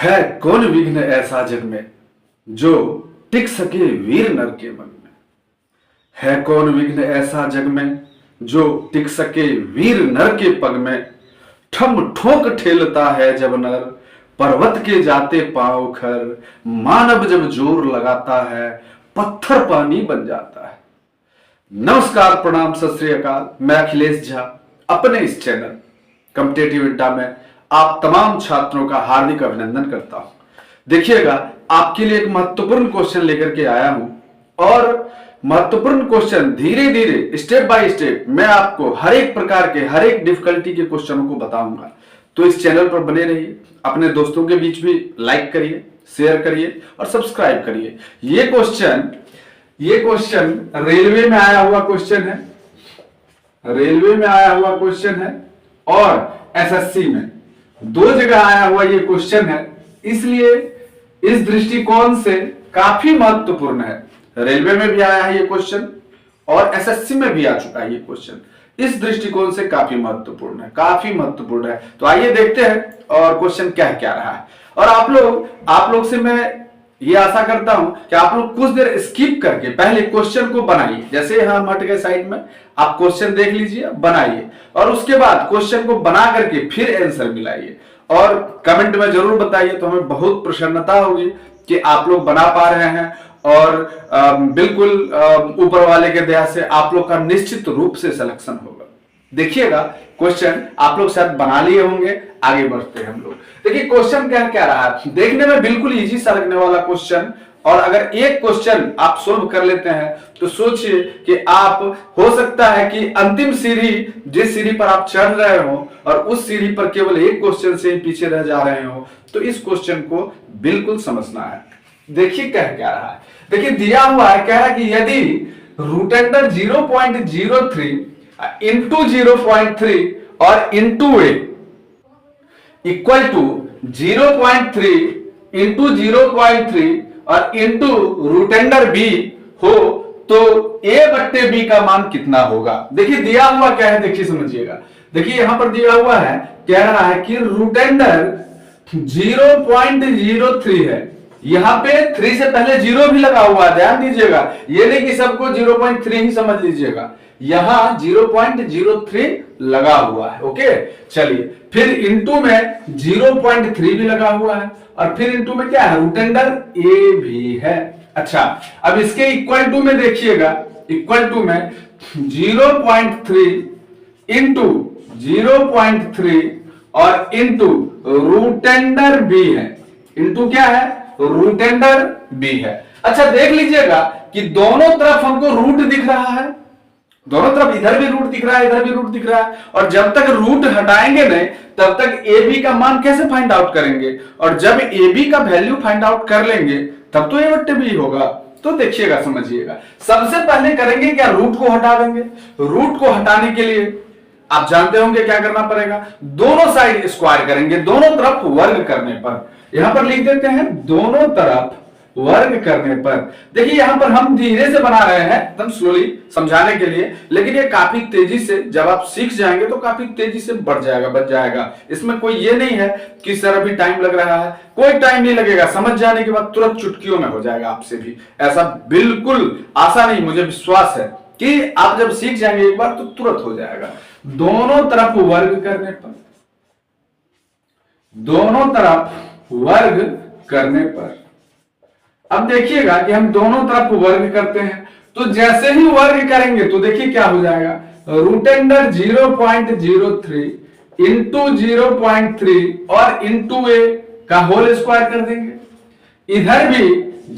है कौन विघ्न ऐसा जग में जो टिक सके वीर नर के मन में। है कौन विघ्न ऐसा जग में जो टिक सके वीर नर के पग में। ठम ठोक ठेलता है जब नर पर्वत के जाते पांव खर। मानव जब जोर लगाता है पत्थर पानी बन जाता है। नमस्कार, प्रणाम, सत श्री अकाल। मैं अखिलेश झा अपने इस चैनल कॉम्पिटिटिव अड्डा में आप तमाम छात्रों का हार्दिक अभिनंदन करता हूं। देखिएगा, आपके लिए एक महत्वपूर्ण क्वेश्चन लेकर के आया हूं और महत्वपूर्ण क्वेश्चन धीरे धीरे स्टेप बाय स्टेप मैं आपको हर एक प्रकार के हर एक डिफिकल्टी के क्वेश्चनों को बताऊंगा। तो इस चैनल पर बने रहिए, अपने दोस्तों के बीच भी लाइक करिए, शेयर करिए और सब्सक्राइब करिए। ये क्वेश्चन रेलवे में आया हुआ क्वेश्चन है, रेलवे में आया हुआ क्वेश्चन है और एसएससी में दो जगह आया हुआ ये क्वेश्चन है, इसलिए इस दृष्टिकोण से काफी महत्वपूर्ण है। रेलवे में भी आया है ये क्वेश्चन और एसएससी में भी आ चुका है ये क्वेश्चन। इस दृष्टिकोण से काफी महत्वपूर्ण है, काफी महत्वपूर्ण है। तो आइए देखते हैं और क्वेश्चन क्या रहा है। और आप लोग से मैं ये आशा करता हूं कि आप लोग कुछ देर स्किप करके पहले क्वेश्चन को बनाइए। जैसे यहां हट गए साइड में, आप क्वेश्चन देख लीजिए, बनाइए और उसके बाद क्वेश्चन को बना करके फिर आंसर मिलाइए और कमेंट में जरूर बताइए। तो हमें बहुत प्रसन्नता होगी कि आप लोग बना पा रहे हैं और बिल्कुल ऊपर वाले के दया से आप लोग का निश्चित रूप से सिलेक्शन होगा। देखिएगा, क्वेश्चन आप लोग शायद बना लिए होंगे। आगे बढ़ते हैं हम लोग। देखिए क्वेश्चन क्या रहा है। देखने में बिल्कुल इजी सा लगने वाला क्वेश्चन, और अगर एक क्वेश्चन आप सोल्व कर लेते हैं तो सोचिए कि आप, हो सकता है कि अंतिम सीढ़ी, जिस सीढ़ी पर आप चढ़ रहे हो और उस सीढ़ी पर केवल एक क्वेश्चन से ही पीछे रह जा रहे हो। तो इस क्वेश्चन को बिल्कुल समझना है। देखिए क्या रहा है। देखिए दिया हुआ है, कह रहा है कि यदि रूट अंडर 0.03 इंटू 0.3 और into A equal to 0.3 into 0.3 और इंटू रूट अंडर बी हो, तो ए बट्टे बी का मान कितना होगा। देखिए दिया हुआ क्या है, देखिए समझिएगा। देखिए यहां पर दिया हुआ है, कह रहा है कि रूट अंडर 0.03 है। यहां पे 3 से पहले 0 भी लगा हुआ है, ध्यान दीजिएगा। ये नहीं कि सबको 0.3 ही समझ लीजिएगा, यहां 0.03 लगा हुआ है। ओके, चलिए फिर इंटू में 0.3 भी लगा हुआ है और फिर इंटू में क्या है, रूट अंडर ए भी है। अच्छा, अब इसके इक्वल टू में देखिएगा, इक्वल टू में 0.3 इंटू 0.3 और इंटू रूट अंडर बी है। इंटू क्या है, रूट अंडर बी है। अच्छा देख लीजिएगा कि दोनों तरफ हमको रूट दिख रहा है, दोनों तरफ इधर भी रूट दिख रहा है, इधर भी रूट दिख रहा है। और जब तक रूट हटाएंगे नहीं तब तक ए बी का मान कैसे फाइंड आउट करेंगे। और जब ए बी का वैल्यू फाइंड आउट कर लेंगे तब तो ए बट्टे बी होगा। तो देखिएगा, समझिएगा। सबसे पहले करेंगे क्या, रूट को हटा देंगे। रूट को हटाने के लिए आप जानते होंगे क्या करना पड़ेगा, दोनों साइड स्क्वायर करेंगे, दोनों तरफ वर्ग करने पर। यहां पर लिख देते हैं दोनों तरफ वर्ग करने पर। देखिए यहां पर हम धीरे से बना रहे हैं, एकदम स्लोली समझाने के लिए, लेकिन ये काफी तेजी से जब आप सीख जाएंगे तो काफी तेजी से बढ़ जाएगा, बच जाएगा। इसमें कोई ये नहीं है कि सर अभी टाइम लग रहा है, कोई टाइम नहीं लगेगा। समझ जाने के बाद तुरंत चुटकियों में हो जाएगा आपसे भी। ऐसा बिल्कुल आशा नहीं, मुझे विश्वास है कि आप जब सीख जाएंगे एक बार तो तुरंत हो जाएगा। दोनों तरफ वर्ग करने पर, दोनों तरफ वर्ग करने पर। अब देखिएगा कि हम दोनों तरफ वर्ग करते हैं, तो जैसे ही वर्ग करेंगे तो देखिए क्या हो जाएगा, रूट अंडर 0.03 इंटू 0.3 और इंटू ए का होल स्क्वायर कर देंगे। इधर भी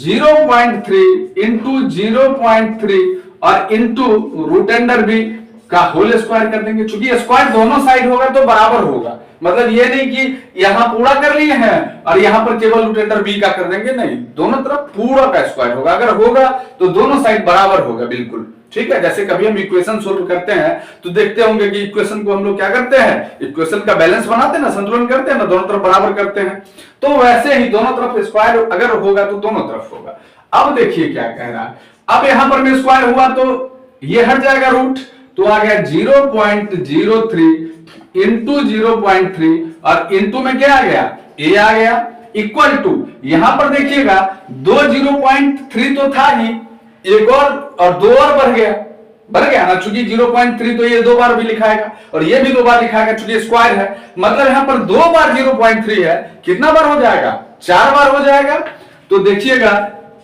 0.3 इंटू 0.3 और इंटू रूट अंडर बी का होल स्क्वायर कर देंगे। चूंकि स्क्वायर दोनों साइड होगा तो बराबर होगा, मतलब ये नहीं कि यहां पूरा कर लिए हैं और यहां पर केवल रूट अंडर बी का कर देंगे, नहीं, दोनों तरफ पूरा का स्क्वायर होगा। अगर होगा तो दोनों साइड बराबर होगा, बिल्कुल ठीक है। जैसे कभी हम इक्वेशन सोल्व करते हैं तो देखते होंगे कि इक्वेशन को हम लोग क्या करते हैं, इक्वेशन का बैलेंस बनाते हैं ना, संतुलन करते हैं ना, दोनों तरफ बराबर करते हैं। तो वैसे ही दोनों तरफ स्क्वायर अगर होगा तो दोनों तरफ होगा। अब देखिए क्या कह रहा है, अब यहां पर में स्क्वायर हुआ तो ये हट जाएगा रूट, तो आ गया 0.03 इंटू 0.3 और इंटू में क्या आ गया, ए आ गया। इक्वल टू, यहां पर देखिएगा 0.3 तो था ही, एक और 2 और बढ़ गया ना, चूंकि 0.3 तो ये 2 बार भी लिखाएगा और ये भी 2 बार लिखाएगा चूंकि स्क्वायर है, मतलब यहां पर 2 बार 0.3 है, कितना बार हो जाएगा, 4 बार हो जाएगा। तो देखिएगा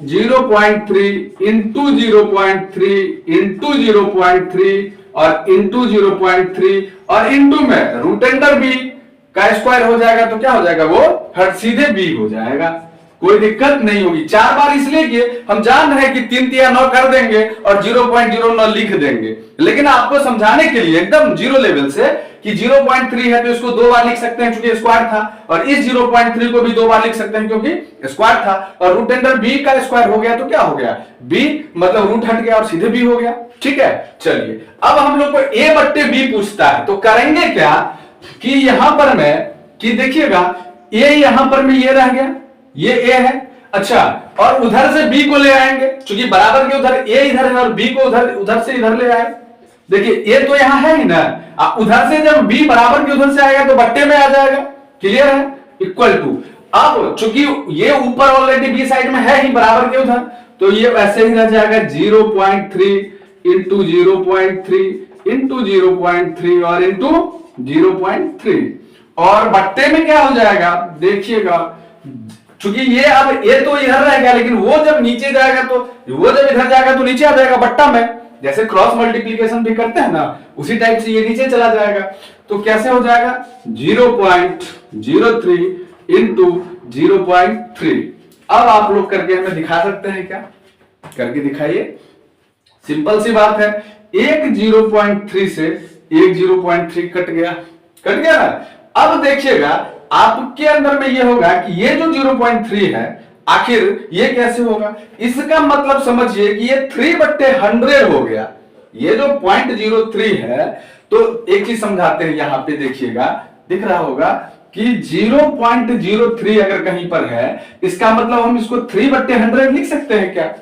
0.3 इंटू 0.3 इंटू 0.3 और इंटू 0.3 और इंटू में रूट अंडर बी का स्क्वायर हो जाएगा, तो क्या हो जाएगा, वो हर सीधे बी हो जाएगा, कोई दिक्कत नहीं होगी। 4 बार इसलिए कि हम जान रहे हैं कि 3 3 9 कर देंगे और 0.09 लिख देंगे, लेकिन आपको समझाने के लिए एकदम जीरो लेवल से कि 0.3 है तो इसको 2 बार लिख सकते हैं क्योंकि स्क्वायर था, और इस 0.3 को भी 2 बार लिख सकते हैं क्योंकि स्क्वायर था, और रूट अंडर बी का स्क्वायर हो गया तो क्या हो गया, बी मतलब रूट हट गया और सीधे बी हो गया। ठीक है, चलिए अब हम लोग को ए बट्टे बी पूछता है, तो करेंगे क्या कि यहां पर मैं कि देखिएगा ए यहां पर में ये रह गया, ये ए है, अच्छा, और उधर से बी को ले आएंगे क्योंकि बराबर के उधर ए इधर है और बी को उधर से इधर ले आए। देखिए ए तो यहां है ही ना, उधर से जब बी बराबर के उधर से आएगा तो बट्टे में आ जाएगा, क्लियर है, इक्वल टू। अब चूंकि ये ऊपर ऑलरेडी बी साइड में है ही बराबर के उधर, तो ये वैसे ही रह जाएगा 0.3 इंटू 0.3 इंटू 0.3 और इंटू 0.3, और बट्टे में क्या हो जाएगा, देखिएगा चूंकि ये अब ये तो इधर रहेगा, लेकिन वो जब नीचे जाएगा तो वो जब इधर जाएगा तो नीचे आ जाएगा बट्टा में, जैसे क्रॉस मल्टीप्लीकेशन भी करते हैं ना, उसी टाइप से ये नीचे चला जाएगा, तो कैसे हो जाएगा 0.03 इंटू 0.3। अब आप लोग करके हमें दिखा सकते हैं क्या, करके दिखाइए, सिंपल सी बात है, एक 0.3 से एक 0.3 कट गया ना। अब देखिएगा आपके अंदर में ये होगा कि ये जो 0.3 है आखिर ये कैसे होगा, इसका मतलब समझिए कि ये 3/100 हो गया, ये जो 0.03 है, तो एक चीज समझाते हैं, यहां पे देखिएगा दिख रहा होगा कि 0.03 अगर कहीं पर है, इसका मतलब हम इसको 3/100 लिख सकते हैं क्या,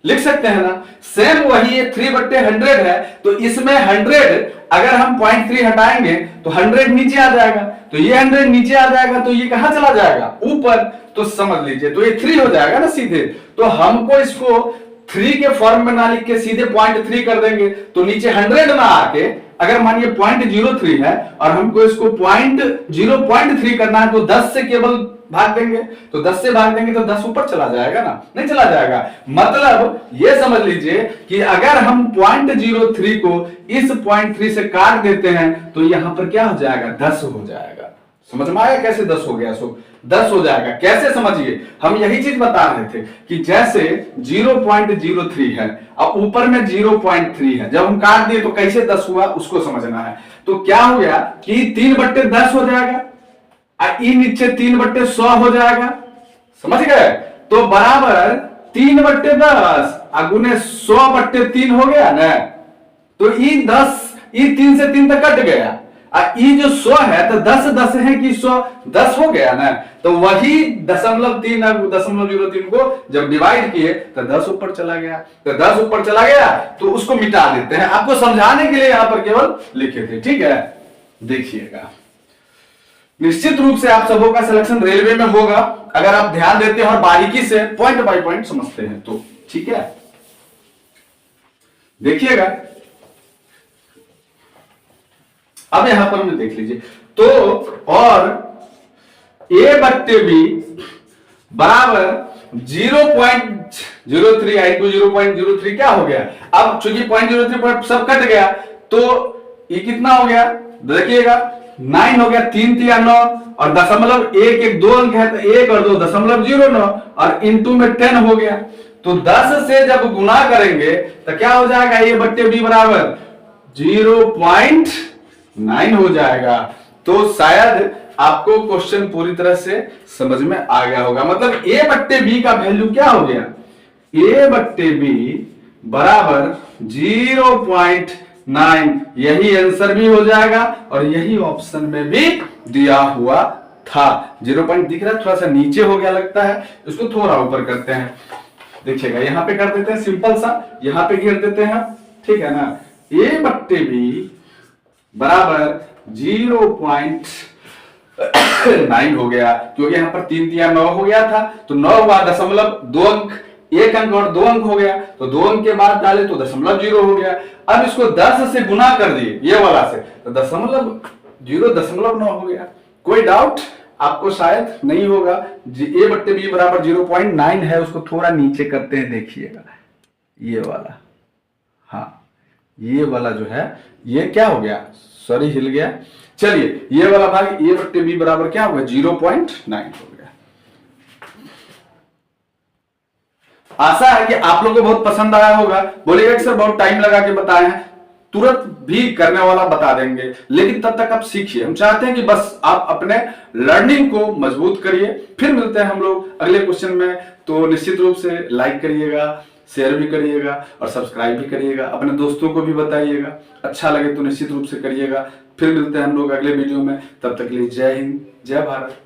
लिख सकते हैं ना। सेम वही 3/100 है, तो इसमें 100 अगर हम 0.3 हटाएंगे तो 100 नीचे आ जाएगा, तो ये 100 नीचे आ जाएगा, तो ये कहां चला जाएगा, ऊपर, तो समझ लीजिए तो ये 3 हो जाएगा ना सीधे। तो हमको इसको 3 के फॉर्म में ना लिख के सीधे 0.3 कर देंगे, तो नीचे 100 ना आके अगर मानिए 0.03 है और हमको इसको 0.3 करना है, तो 10 से केवल भाग देंगे, तो 10 से भाग देंगे तो 10 ऊपर चला जाएगा ना, नहीं चला जाएगा। मतलब ये समझ लीजिए कि अगर हम 0.03 को इस 0.3 से काट देते हैं तो यहां पर क्या हो जाएगा, 10 हो जाएगा। समझ में आया कैसे 10 हो गया, सो 10 हो जाएगा, कैसे समझिए, हम यही चीज बता रहे थे कि जैसे 0.03 है और ऊपर में 0.3 है, जब हम काट दिए तो कैसे 10 हुआ उसको समझना है। तो क्या हो गया कि 3/10 हो जाएगा, ई नीचे 3/100 हो जाएगा, समझ गए, तो बराबर 3/10 अगुने 100/3 हो गया ना, तो ई 3 से 3 तक कट गया, ई जो 100 है तो 10 है कि 100 10 हो गया ना, तो वही 0.03 को जब डिवाइड किए तो 10 ऊपर चला गया, तो 10 ऊपर चला गया तो उसको मिटा देते हैं, आपको समझाने के लिए यहां पर केवल लिखे थे। ठीक है, देखिएगा निश्चित रूप से आप सबों का सिलेक्शन रेलवे में होगा अगर आप ध्यान देते हैं और बारीकी से पॉइंट बाय पॉइंट समझते हैं तो। ठीक है, देखिएगा अब यहां पर में देख लीजिए, तो और A/B बराबर 0.03 इंटू 0.03 क्या हो गया, अब चूंकि 0.03 पर सब कट गया तो ये कितना हो गया, देखिएगा 9 हो गया, 3 3 9 और दशमलव 1 1 2 अंक है तो 1 और 2 0.09 और इंटू में 10 हो गया, तो 10 से जब गुना करेंगे तो क्या हो जाएगा, A/B बराबर 0.9 हो जाएगा। तो शायद आपको क्वेश्चन पूरी तरह से समझ में आ गया होगा, मतलब A/B का वैल्यू क्या हो गया, A/B बराबर 0.9, यही आंसर भी हो जाएगा और यही ऑप्शन में भी दिया हुआ था। 0. दिख रहा है, थोड़ा सा नीचे हो गया लगता है, इसको थोड़ा ऊपर करते हैं, देखिएगा यहां पे कर देते हैं सिंपल सा, यहां पे घेर देते हैं, ठीक है ना। A/B बराबर 0.9 9 हो गया, क्योंकि यहाँ पर 3 3 9 हो गया था, तो 9 हुआ, दशमलव 2 अंक, 1 अंक और 2 अंक हो गया, तो 2 अंक के बाद डाले तो दशमलव 0 हो गया। अब इसको 10 से गुना कर दिए ये वाला से, तो दशमलव 0.9 हो गया। कोई डाउट आपको शायद नहीं होगा। a बट्टे b बराबर 0.9 है, उसको थोड़ा नीचे करते हैं, देखिएगा ये वाला, हाँ ये वाला जो है ये क्या हो गया, सॉरी हिल गया। चलिए ये वाला भाग a बट्टे b बराबर क्या होगा, 0.9 हो गया। आशा है कि आप लोगों को बहुत पसंद आया होगा। बोलिएगा कि सर बहुत टाइम लगा के बताए हैं, तुरंत भी करने वाला बता देंगे, लेकिन तब तक आप सीखिए। हम चाहते हैं कि बस आप अपने लर्निंग को मजबूत करिए। फिर मिलते हैं हम लोग अगले क्वेश्चन में, तो निश्चित रूप से लाइक करिएगा, शेयर भी करिएगा और सब्सक्राइब भी करिएगा, अपने दोस्तों को भी बताइएगा, अच्छा लगे तो निश्चित रूप से करिएगा। फिर मिलते हैं हम लोग अगले वीडियो में, तब तक के लिए जय हिंद, जय भारत।